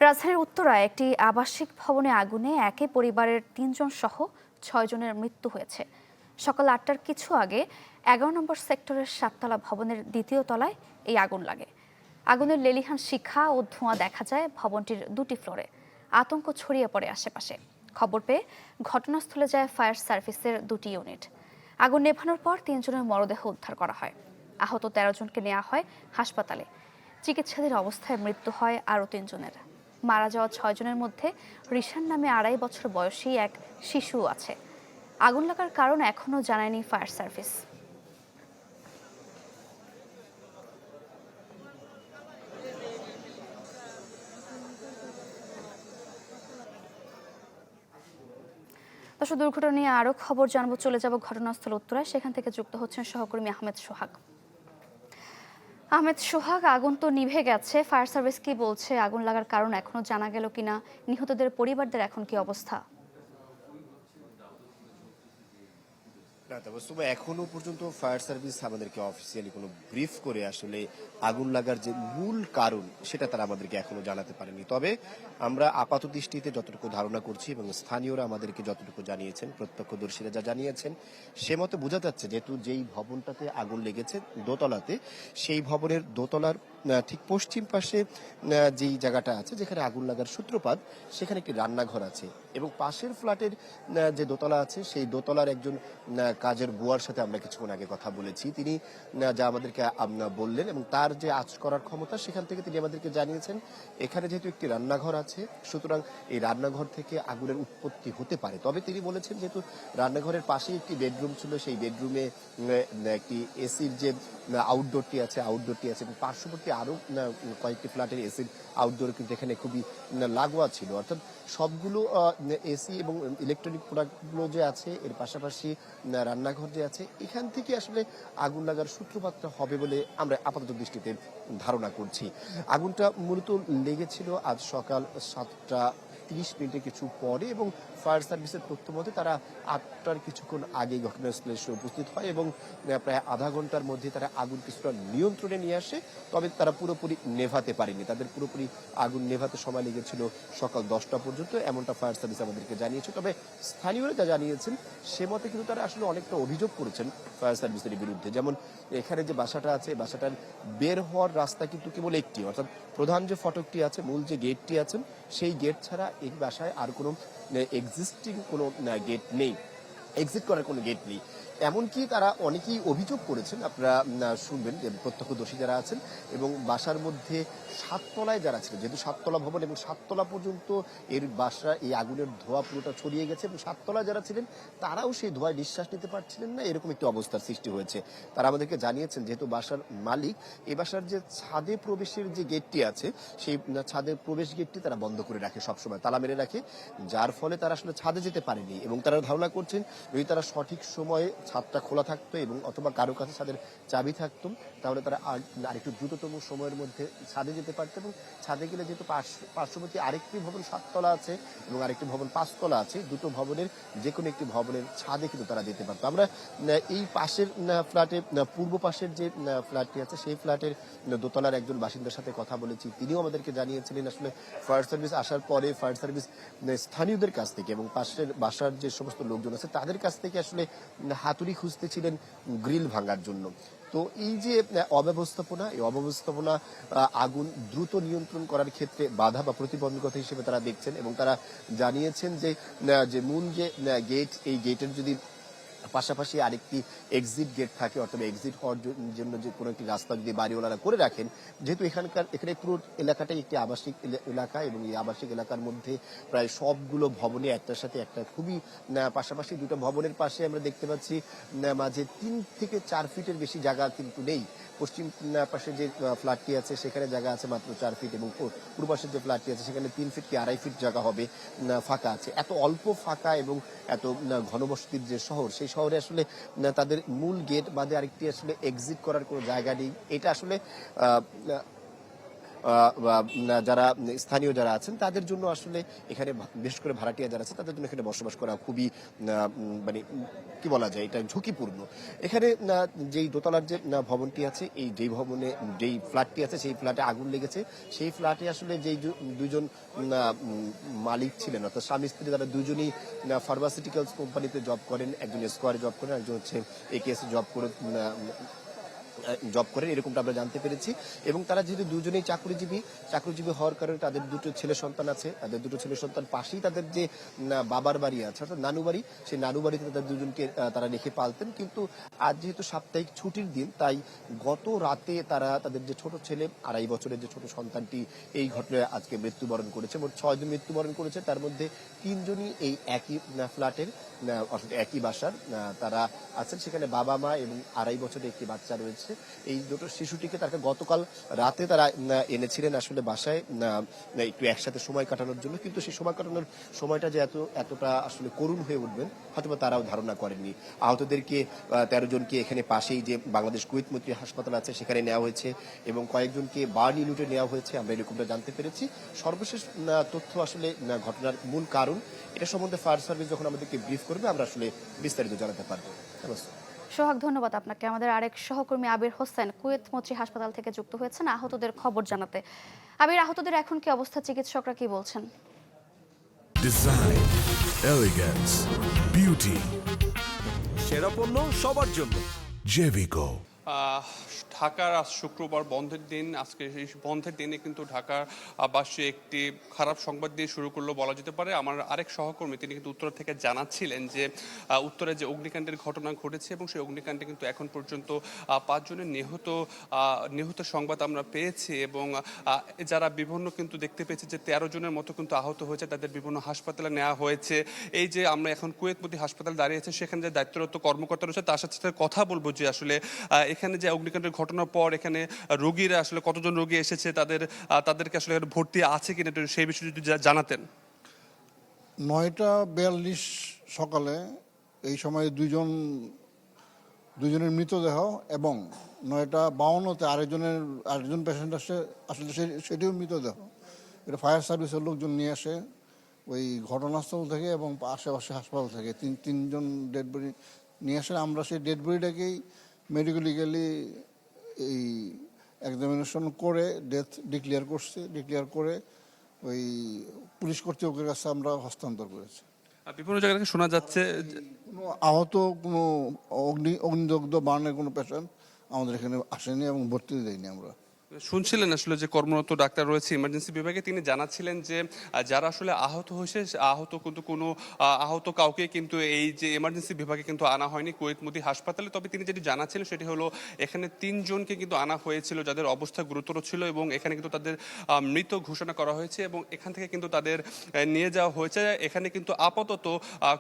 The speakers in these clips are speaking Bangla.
রাজধানীর উত্তরায় একটি আবাসিক ভবনে আগুনে একই পরিবারের ৩ জন সহ ৬ জনের মৃত্যু হয়েছে। সকাল ৮টার কিছু আগে ১১ নম্বর সেক্টরের ৭তলা ভবনের দ্বিতীয় তলায় এই আগুন লাগে। আগুনের লেলিহান শিখা ও ধোঁয়া দেখা যায় ভবনটির ২টি ফ্লোরে। আতঙ্ক ছড়িয়ে পড়ে আশেপাশে। খবর পেয়ে ঘটনাস্থলে যায় ফায়ার সার্ভিসের ২টি ইউনিট। আগুন নেভানোর পর ৩ জনের মরদেহ উদ্ধার করা হয়। আহত ১৩ জনকে নেওয়া হয় হাসপাতালে। চিকিৎসাধীন অবস্থায় মৃত্যু হয় আরও ৩ জনের। মারা যাওয়া ৬ জনের মধ্যে রিশান নামে ২.৫ বছর বয়সী এক শিশু আছে। আগুন লাগার কারণ এখনও জানায়নি ফায়ার সার্ভিস। দর্শক, দুর্ঘটনা নিয়ে আরও খবর জানবো। চলে যাব ঘটনাস্থল উত্তরায়, সেখান থেকে যুক্ত হচ্ছেন সহকর্মী আহমেদ সোহাগ। আগুন তো নিভে গেছে, ফায়ার সার্ভিস কি বলছে? আগুন লাগার কারণ এখনো জানা গেল কিনা? নিহতদের পরিবারদের এখন কি অবস্থা? না, তবে এখনো পর্যন্ত ফায়ার সার্ভিস আমাদেরকে অফিসিয়ালি কোনো ব্রিফ করে আসলে আগুন লাগার যে মূল কারণ সেটা তারা আমাদেরকে এখনো জানাতে পারেনি। তবে আমরা আপাত দৃষ্টিতে যতটুকু ধারণা করছি এবং স্থানীয়রা আমাদেরকে যতটুকু জানিয়েছেন, প্রত্যক্ষদর্শীরা যা জানিয়েছেন, সে মতে বোঝা যাচ্ছে যেহেতু যেই ভবনটাতে আগুন লেগেছে দোতলাতে, সেই ভবনের দোতলার ঠিক পশ্চিম পাশে যেই জায়গাটা আছে যেখানে আগুন লাগার সূত্রপাত, সেখানে একটি রান্নাঘর আছে এবং পাশের ফ্ল্যাটের যে দোতলা আছে সেই দোতলার একজন কাজের বুয়ার সাথে আমরা কিছুক্ষণ আগে কথা বলেছি। তিনি যা আমাদেরকে বললেন এবং তার যে আঁচ করার ক্ষমতা, সেখান থেকে তিনি আমাদেরকে জানিয়েছেন এখানে যেহেতু একটি রান্নাঘর আছে, সুতরাং এই রান্নাঘর থেকে আগুনের উৎপত্তি হতে পারে। তবে তিনি বলেছেন যেহেতু রান্নাঘরের পাশেই একটি বেডরুম ছিল, সেই বেডরুমে একটি এসির যে আউটডোরটি আছে এবং পার্শ্ববর্তী আরো কয়েকটি ফ্ল্যাটের এসির আউটডোর কিন্তু এখানে খুবই লাগোয়া ছিল। অর্থাৎ সবগুলো এসি এবং ইলেকট্রনিক প্রোডাক্টগুলো যে আছে, এর পাশাপাশি রান্নাঘর যে আছে, এখান থেকে আসলে আগুন লাগার সূত্রপাতটা হবে বলে আমরা আপাতত দৃষ্টিতে ধারণা করছি। আগুনটা মূলত লেগেছিল আজ সকাল 7:30 কিছু পরে এবং ফায়ার সার্ভিসের তথ্য মতে তারা 8টার কিছুক্ষণ আগে ঘটনাস্থলে এসে উপস্থিত হয় এবং প্রায় আধা ঘন্টার মধ্যে তারা আগুন কিছুটা নিয়ন্ত্রণে নিয়ে আসে। তবে তারা পুরোপুরি নেভাতে পারেনি, তাদের পুরোপুরি আগুন নেভাতে সময় লেগেছিল সকাল 10টা পর্যন্ত, এমনটা ফায়ার সার্ভিস আমাদেরকে জানিয়েছে। তবে স্থানীয়রা যা জানিয়েছেন সে মতে কিন্তু তারা আসলে অনেকটা অভিযোগ করেছেন ফায়ার সার্ভিসের বিরুদ্ধে। যেমন এখানে যে বাসাটা আছে, বাসাটার বের হওয়ার রাস্তা কিন্তু কেবল একটি, অর্থাৎ প্রধান যে ফটকটি আছে, মূল যে গেটটি আছে, সেই গেট ছাড়া এই বাসায় আর কোনো এক্সিস্টিং কোনো গেট নেই, এক্সিট করার কোনো গেট নেই। এমনকি তারা অনেকেই অভিযোগ করেছেন, আপনারা শুনবেন যে প্রত্যক্ষদর্শী যারা আছেন, এবং বাসার মধ্যে 7তলায় যারা ছিলেন, যেহেতু 7তলা ভবন এবং 7তলা পর্যন্ত এর বাসা, এই আগুনের ধোঁয়া পুরোটা ছড়িয়ে গেছে এবং 7তলায় যারা ছিলেন তারাও সেই ধোঁয়ায় নিঃশ্বাস নিতে পারছিলেন না, এরকম একটি অবস্থার সৃষ্টি হয়েছে। তারা আমাদেরকে জানিয়েছেন যেহেতু বাসার মালিক, এই বাসার যে ছাদে প্রবেশের যে গেটটি আছে, সেই ছাদের প্রবেশ গেটটি তারা বন্ধ করে রাখে, সবসময় তালা মেরে রাখে, যার ফলে তারা আসলে ছাদে যেতে পারেনি। এবং তারা ধারণা করছেন যদি তারা সঠিক সময়ে ছাদটা খোলা থাকতো এবং অথবা কারো কাছে ছাদের চাবি থাকতো, তাহলে তারা আরেকটু দ্রুততম সময়ের মধ্যে ছাদে যেতে পারতো। এবং ছাদে গেলে যেহেতু পার্শ্ববর্তী আরেকটি ভবন 7তলা আছে এবং আরেকটি ভবন 5তলা আছে, দুটো ভবনের যে কোনো একটি ভবনের ছাদে কিন্তু তারা যেতে পারতো। আমরা এই পাশের ফ্ল্যাটে, পূর্ব পাশের যে ফ্ল্যাটটি আছে, সেই ফ্ল্যাটের দোতলার একজন বাসিন্দার সাথে কথা বলেছি। তিনিও আমাদেরকে জানিয়েছিলেন আসলে ফায়ার সার্ভিস আসার পরে ফায়ার সার্ভিস স্থানীয়দের কাছ থেকে এবং পাশের বাসার যে সমস্ত লোকজন আছে তাদের কাছ থেকে আসলে হাতুড়ি খুঁজতেছিলেন গ্রিল ভাঙার জন্য। তো এই যে অব্যবস্থাপনা, এই অব্যবস্থাপনা আগুন দ্রুত নিয়ন্ত্রণ করার ক্ষেত্রে বাধা বা প্রতিবন্ধকতা হিসেবে তারা দেখছেন এবং তারা জানিয়েছেন যে মূল যে গেট, এই গেটের যদি পাশাপাশি আরেকটি এক্সিট গেট থাকে, অর্থাৎ এক্সিট হওয়ার জন্য যে কোনো একটি রাস্তা যদি বাড়িওয়ালারা করে রাখেন, যেহেতু এখানে পুরো এলাকাটাই একটি আবাসিক এলাকা এবং এই আবাসিক এলাকার মধ্যে প্রায় সবগুলো ভবনে একটার সাথে একটা খুবই পাশাপাশি, দুটো ভবনের পাশে আমরা দেখতে পাচ্ছি মাঝে 3 থেকে 4 ফিটের বেশি জায়গা কিন্তু নেই। পশ্চিম পাশে যে ফ্ল্যাটটি আছে সেখানে জায়গা আছে মাত্র 4 ফিট এবং পূর্ব পাশের যে ফ্ল্যাটটি আছে সেখানে 3 ফিট কি 2.5 ফিট জায়গা হবে ফাঁকা আছে। এত অল্প ফাঁকা এবং এত ঘনবসতির যে শহর, সেই শহরে আসলে তাদের মূল গেট বাদে আরেকটি আসলে এক্সিট করার কোনো জায়গা নেই। এটা আসলে যারা স্থানীয় যারা আছেন তাদের জন্য আসলে এখানে বিশেষ করে ভাড়াটিয়া যারা আছে তাদের জন্য এখানে বসবাস করা খুবই মানে কি বলা যায়, এটা ঝুঁকিপূর্ণ। এখানে যেই দোতলার যে ভবনটি আছে, এই যেই ভবনে যেই ফ্ল্যাটটি আছে সেই ফ্ল্যাটে আগুন লেগেছে। সেই ফ্ল্যাটে আসলে যেই দুইজন মালিক ছিলেন, অর্থাৎ স্বামী স্ত্রী, তারা দুজনই ফার্মাসিউটিক্যালস কোম্পানিতে জব করেন। একজন স্কোয়ারে জব করেন, একজন হচ্ছে একেএস জব করেন, এরকমটা আমরা জানতে পেরেছি। এবং তারা যেহেতু দুজনেই চাকরিজীবী হওয়ার কারণে তাদের দুটো ছেলে সন্তান আছে। তাদের দুটো ছেলে সন্তান পাশেই তাদের যে বাবার বাড়ি আছে, অর্থাৎ নানু বাড়ি, সেই নানু বাড়িতে তাদের দুজনকে তারা রেখে পালতেন। কিন্তু আজ যেহেতু সাপ্তাহিক ছুটির দিন, তাই গত রাতে তারা তাদের যে ছোট ছেলে, 2.5 বছরের যে ছোট সন্তানটি, এই ঘটনায় আজকে মৃত্যুবরণ করেছে। মোট 6 জন মৃত্যুবরণ করেছে, তার মধ্যে 3 জনই এই একই ফ্ল্যাটের, অর্থাৎ একই বাসার তারা আছেন। সেখানে বাবা মা এবং 2.5 বছরের একটি বাচ্চা রয়েছে। এই দুটো শিশুটিকে তাকে গতকাল রাতে তারা এনেছিলেন আসলে বাসায় একটু একসাথে সময় কাটানোর জন্য। কিন্তু সেই সময় কাটানোর সময়টা যে এতটা আসলে করুণ হয়ে উঠবেন হয়তো তারাও ধারণা করেননি। আহতদেরকে 13 জনকে এখানে পাশেই যে বাংলাদেশ কুয়েত মৈত্রী হাসপাতাল আছে সেখানে নেওয়া হয়েছে এবং কয়েকজনকে বার্ন ইউনিটে নেওয়া হয়েছে, আমরা এরকমটা জানতে পেরেছি। সর্বশেষ তথ্য আসলে ঘটনার মূল কারণ, এটা সম্বন্ধে ফায়ার সার্ভিস যখন আমাদেরকে ব্রিফ করবে আমরা আসলে বিস্তারিত জানাতে পারবো। সোহাগ, ধন্যবাদ আপনাকে। আমাদের আরেক সহকর্মী আবির হোসেন কুয়েত মৈত্রী হাসপাতাল থেকে যুক্ত হয়েছেন আহতদের খবর জানাতে। আবির, আহতদের এখন কি অবস্থা, চিকিৎসকরা কি বলছেন? ডিজাইন, এলিগেন্স, বিউটি, সেরা পণ্য সবার জন্য জেভিকো। ঢাকার আজ শুক্রবার বন্ধের দিন। আজকে এই বন্ধের দিনে কিন্তু ঢাকার বাসী একটি খারাপ সংবাদ দিয়ে শুরু করলো বলা যেতে পারে। আমার আরেক সহকর্মী তিনি কিন্তু উত্তর থেকে জানাচ্ছিলেন যে উত্তরে যে অগ্নিকাণ্ডের ঘটনা ঘটেছে এবং সেই অগ্নিকাণ্ডে কিন্তু এখন পর্যন্ত 5 জনের নিহত সংবাদ আমরা পেয়েছি এবং যারা বিভিন্ন কিন্তু দেখতে পেয়েছি যে 13 জনের মতো কিন্তু আহত হয়েছে, তাদের বিভিন্ন হাসপাতালে নেওয়া হয়েছে। এই যে আমরা এখন কুয়েত মৈত্রী হাসপাতাল দাঁড়িয়েছে, সেখানে যে দায়িত্বরত কর্মকর্তা রয়েছে তার সাথে কথা বলবো যে আসলে এখানে যে অগ্নিকাণ্ডের ঘটনার পর এখানে রোগীরা আসলে কতজন রোগী এসেছে, তাদেরকে আসলে ভর্তি আছে কিনা সেই বিষয়ে যদি জানাতেন। 9:42 সকালে এই সময় দুজনের মৃতদেহ এবং 9:52-তে আরেকজন পেশেন্ট আসে, আসলে সেটিও মৃতদেহ। এটা ফায়ার সার্ভিসের লোকজন নিয়ে আসে ওই ঘটনাস্থল থেকে এবং আশেপাশে হাসপাতাল থেকে তিনজন ডেড বডি নিয়ে আসে। আমরা সেই ডেড বডিটাকেই মেডিকেলি এই এক্সামিনেশন করে ডেথ ডিক্লেয়ার করে ওই পুলিশ কর্তৃপক্ষের কাছে আমরা হস্তান্তর করেছি। বিভিন্ন জায়গা থেকে শোনা যাচ্ছে কোনো আহত, কোনো অগ্নিদগ্ধ বার্নের কোনো পেশেন্ট আমাদের এখানে আসেনি এবং ভর্তি দেয়নি আমরা। শুনছিলেন আসলে যে কর্মরত ডাক্তার রয়েছে ইমার্জেন্সি বিভাগে, তিনি জানাচ্ছিলেন যে যারা আসলে আহত হয়েছে কিন্তু কোনো আহত কাউকে কিন্তু এই যে ইমার্জেন্সি বিভাগে কিন্তু আনা হয়নি কুয়েত মৈত্রী হাসপাতালে। তবে তিনি যেটি জানাচ্ছিলেন সেটি হলো এখানে 3 জনকে কিন্তু আনা হয়েছিল যাদের অবস্থা গুরুতর ছিল এবং এখানে কিন্তু তাদের মৃত ঘোষণা করা হয়েছে এবং এখান থেকে কিন্তু তাদের নিয়ে যাওয়া হয়েছে। এখানে কিন্তু আপাতত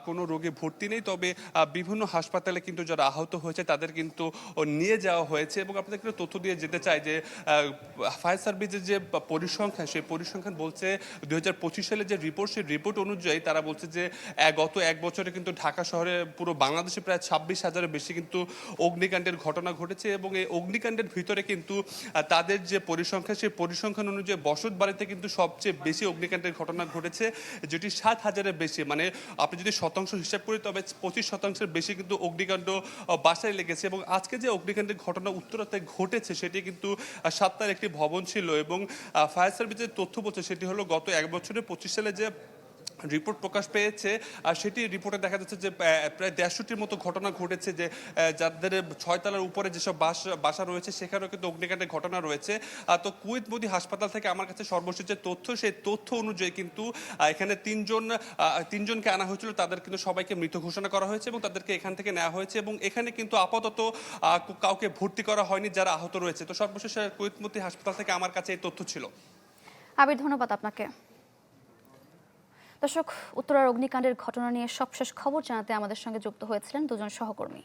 কোনো রোগী ভর্তি নেই, তবে বিভিন্ন হাসপাতালে কিন্তু যারা আহত হয়েছে তাদের কিন্তু নিয়ে যাওয়া হয়েছে। এবং আপনাদের কিন্তু তথ্য দিয়ে যেতে চাই যে ফায়ার সার্ভিসের যে পরিসংখ্যান, সেই পরিসংখ্যান বলছে 2025 সালে যে রিপোর্ট, সেই রিপোর্ট অনুযায়ী তারা বলছে যে গত 1 বছরে কিন্তু ঢাকা শহরে পুরো বাংলাদেশে প্রায় 26,000-এর বেশি কিন্তু অগ্নিকাণ্ডের ঘটনা ঘটেছে এবং এই অগ্নিকাণ্ডের ভিতরে কিন্তু তাদের যে পরিসংখ্যান, সেই পরিসংখ্যান অনুযায়ী বসত বাড়িতে কিন্তু সবচেয়ে বেশি অগ্নিকাণ্ডের ঘটনা ঘটেছে, যেটি 7,000-এর বেশি। মানে আপনি যদি শতাংশ হিসাব করি তবে 25% বেশি কিন্তু অগ্নিকাণ্ড বাসায় লেগেছে। এবং আজকে যে অগ্নিকাণ্ডের ঘটনা উত্তরাতে ঘটেছে সেটি কিন্তু সাতটার একটি ভবন ছিল এবং ফায়ার সার্ভিসের তথ্য বলছে সেটি হলো গত 1 বছরে 25 সালে যে রিপোর্ট প্রকাশ পেয়েছে আর সেটি রিপোর্টে দেখা যাচ্ছে যে প্রায় 150-টির মতো ঘটনা ঘটেছে, যে যাদের 6 তলার উপরে যেসব বাসা রয়েছে সেখানেও কিন্তু অগ্নিকাণ্ডের ঘটনা রয়েছে। তো কুয়েত মৈত্রী হাসপাতাল থেকে আমার কাছে সর্বশেষ যে তথ্য, সেই তথ্য অনুযায়ী কিন্তু এখানে তিনজনকে আনা হয়েছিল, তাদের কিন্তু সবাইকে মৃত ঘোষণা করা হয়েছে এবং তাদেরকে এখান থেকে নেওয়া হয়েছে এবং এখানে কিন্তু আপাতত কাউকে ভর্তি করা হয়নি যারা আহত রয়েছে। তো সর্বশেষ কুয়েত মৈত্রী হাসপাতাল থেকে আমার কাছে এই তথ্য ছিল। আবির, ধন্যবাদ আপনাকে। দর্শক, উত্তরার অগ্নিকাণ্ডের ঘটনা নিয়ে সবশেষ খবর জানাতে আমাদের সঙ্গে যুক্ত হয়েছিলেন দুজন সহকর্মী।